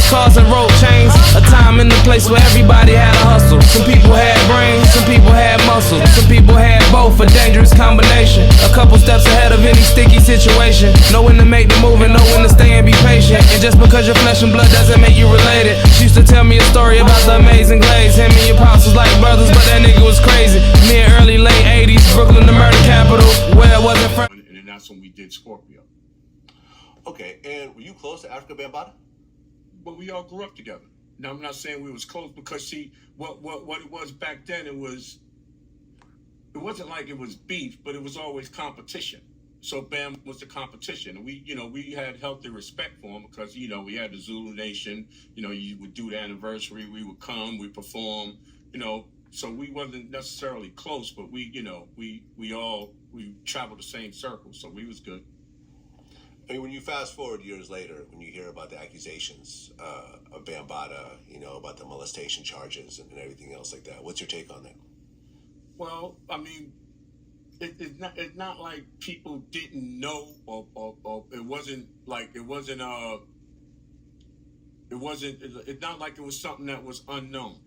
cars and rope chains. A time and a place where everybody had a hustle. Some people had brains, some people had muscle. Some people had both, a dangerous combination. A couple steps ahead of any sticky situation. Know when to make the move and know when to stay and be patient. And just because you're flesh and blood doesn't make you related. She used to tell me a story about the amazing glaze. Him and your pops was like brothers, but that nigga was crazy. Me in early, late 80s, Brooklyn, the murder capital, where it wasn't first. And then that's when we did Scorpio. Okay, and were you close to Afrika Bambaataa? But we all grew up together. Now, I'm not saying we was close because, see, what it was back then, it wasn't like it was beef, but it was always competition. So Bam was the competition. And we had healthy respect for him because, we had the Zulu Nation. You would do the anniversary. We would come, we perform, so we wasn't necessarily close, but we traveled the same circle. So we was good. I mean, when you fast forward years later, when you hear about the accusations of Bambaataa, about the molestation charges and everything else like that, what's your take on that? Well, I mean, it's not like people didn't know, or it's not like it was something that was unknown.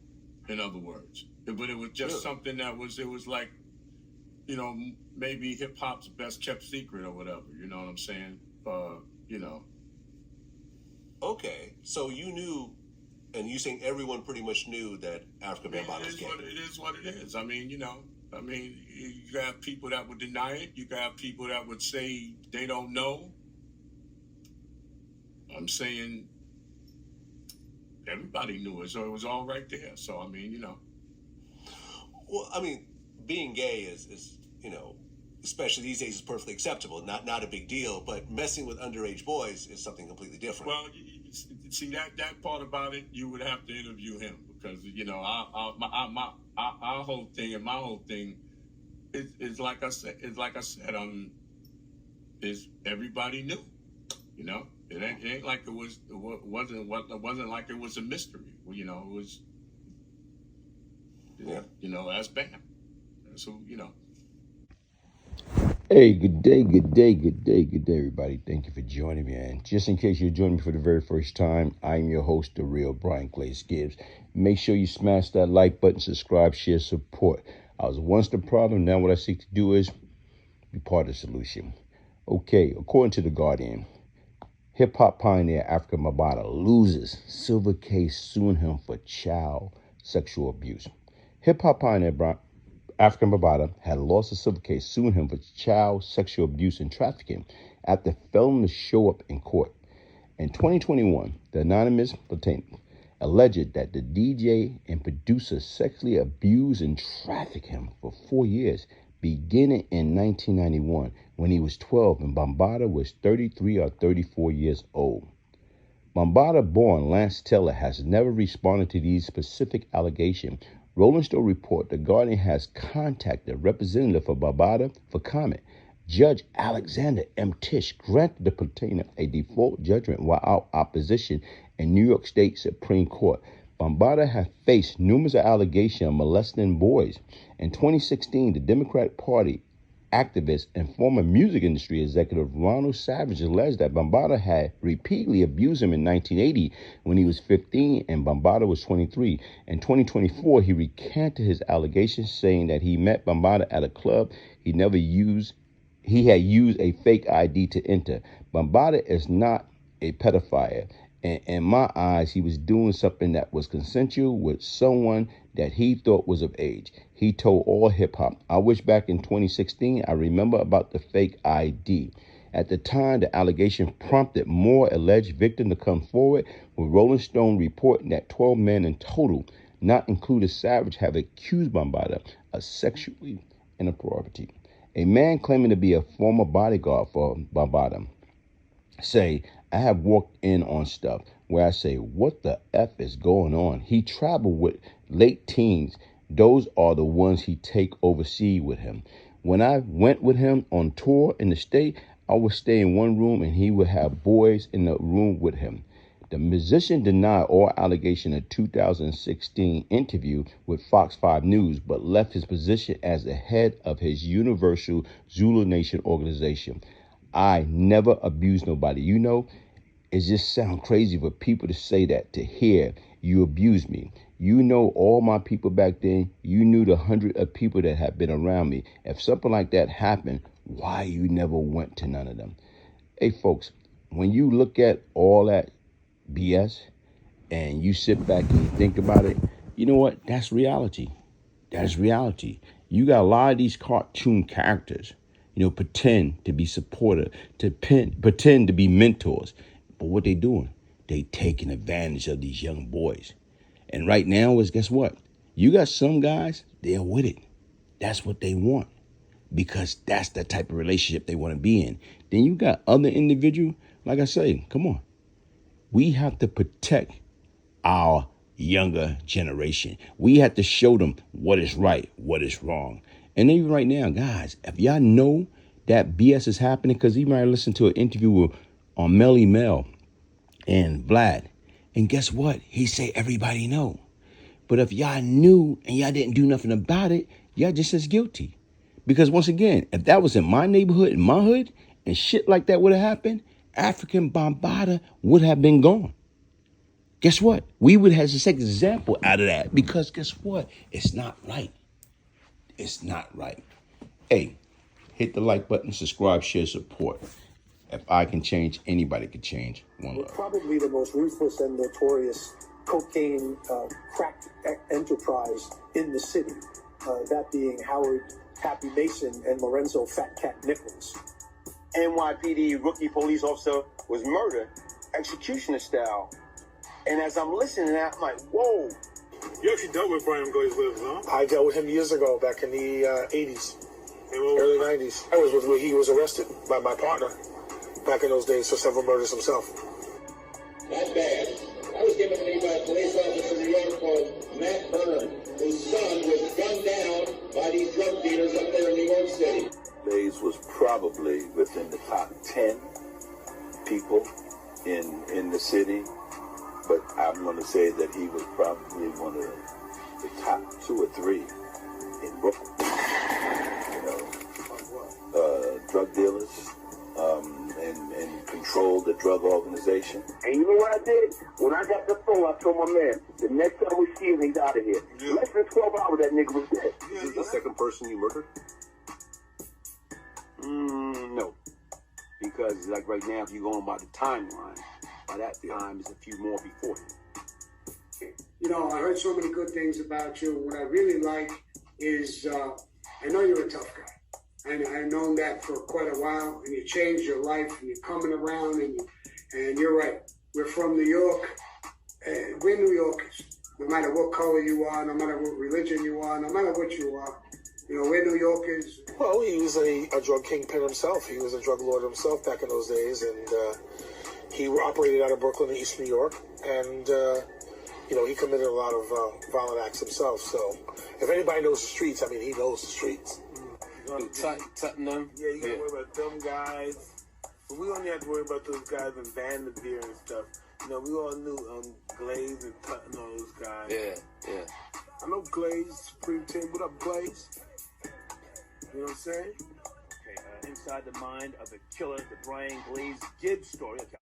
In other words, but it was just something that was like, maybe hip hop's best kept secret or whatever. You know what I'm saying? Okay, so you knew, and you saying everyone pretty much knew that Afrika Bambaataa was gay. It is what it is. I mean, you have people that would deny it. You have people that would say they don't know. I'm saying everybody knew it, so it was all right there. So, I mean, Well, I mean, being gay is especially these days, is perfectly acceptable. Not a big deal, but messing with underage boys is something completely different. Well, see that part about it, you would have to interview him because our whole thing and my whole thing is like I said, is everybody knew, It ain't like it wasn't like it was a mystery. It was, that's Bam. So Hey, good day, everybody. Thank you for joining me. And just in case you're joining me for the very first time, I'm your host, the real Brian Glaze Gibbs. Make sure you smash that like button, subscribe, share, support. I was once the problem. Now what I seek to do is be part of the solution. Okay, according to The Guardian, hip-hop pioneer Afrika Bambaataa loses civil case suing him for child sexual abuse. Hip-hop pioneer Afrika Bambaataa had lost a civil case suing him for child sexual abuse and trafficking after failing to show up in court. In 2021, the anonymous plaintiff alleged that the DJ and producer sexually abused and trafficked him for 4 years, beginning in 1991 when he was 12 and Bambaataa was 33 or 34 years old. Bambaataa-born Lance Taylor has never responded to these specific allegations. Rolling Stone report, The Guardian has contacted a representative for Bambaataa for comment. Judge Alexander M. Tisch granted the plaintiff a default judgment without opposition in New York State Supreme Court. Bambaataa has faced numerous allegations of molesting boys. In 2016, the Democratic Party activist and former music industry executive Ronald Savage alleged that Bambaataa had repeatedly abused him in 1980 when he was 15 and Bambaataa was 23. In 2024, he recanted his allegations, saying that he met Bambaataa at a club he had used a fake ID to enter. Bambaataa is not a pedophile. And in my eyes, he was doing something that was consensual with someone that he thought was of age. He told All Hip Hop, I wish back in 2016, I remember about the fake ID. At the time, the allegation prompted more alleged victims to come forward, with Rolling Stone reporting that 12 men in total, not including Savage, have accused Bambaataa of sexually inappropriate. A man claiming to be a former bodyguard for Bambaataa say, I have walked in on stuff where I say, what the F is going on? He traveled with late teens. Those are the ones he take overseas with him. When I went with him on tour in the state, I would stay in one room and he would have boys in the room with him. The musician denied all allegation in a 2016 interview with Fox 5 News, but left his position as the head of his Universal Zulu Nation organization. I never abused nobody. it just sounds crazy for people to say that, to hear you abuse me. You know all my people back then. You knew the 100 of people that have been around me. If something like that happened, why you never went to none of them? Hey, folks, when you look at all that BS and you sit back and think about it, you know what? That's reality. That's reality. You got a lot of these cartoon characters, pretend to be supportive, to pretend to be mentors. But what they doing? They taking advantage of these young boys. And right now is, guess what? You got some guys, they're with it. That's what they want, because that's the type of relationship they want to be in. Then you got other individuals, like I say, come on. We have to protect our younger generation. We have to show them what is right, what is wrong. And even right now, guys, if y'all know that BS is happening, because even I listened to an interview on Melly Mel and Vlad, and guess what? He say everybody know. But if y'all knew and y'all didn't do nothing about it, y'all just as guilty. Because once again, if that was in my neighborhood, in my hood, and shit like that would have happened, Afrika Bambaataa would have been gone. Guess what? We would have to take an example out of that, because guess what? It's not right. It's not right. Hey, hit the like button, subscribe, share, support. If I can change, anybody can change. One love. Probably the most ruthless and notorious cocaine crack enterprise in the city. That being Howard Happy Mason and Lorenzo Fat Cat Nichols. NYPD rookie police officer was murdered, executioner style. And as I'm listening to that, I'm like, whoa. You actually dealt with Brian Glaze Williams, huh? I dealt with him years ago, back in the 80s, early 90s. I was where he was arrested by my partner back in those days for several murders himself. Not bad. I was given to me by a police officer in New York called Matt Byrne, whose son was gunned down by these drug dealers up there in New York City. Glaze was probably within the top 10 people in the city, but I'm going to say that he was probably one of the top 2 or 3 in Brooklyn. Drug dealers, and controlled the drug organization. And you know what I did? When I got the phone, I told my man, the next time we see him, he's out of here. Yeah. Less than 12 hours, that nigga was dead. Is this the second person you murdered? No. Because, like right now, if you're going by the timeline, by that time, there's a few more before him. You know, I heard so many good things about you. What I really like is, I know you're a tough guy. And I've known that for quite a while, and you changed your life, and you're coming around, and you're right. We're from New York, and we're New Yorkers. No matter what color you are, no matter what religion you are, no matter what you are, we're New Yorkers. Well, he was a drug kingpin himself. He was a drug lord himself back in those days, and he operated out of Brooklyn and East New York, and he committed a lot of violent acts himself. So if anybody knows the streets, he knows the streets. Tottenham. Yeah, you gotta worry about them guys. But we only have to worry about those guys in Vanderveer and stuff. We all knew Glaze and Tutton, all those guys. Yeah. I know Glaze, Supreme Team. What up, Glaze? You know what I'm saying? Okay, inside the mind of the killer, the Brian Glaze Gibbs story.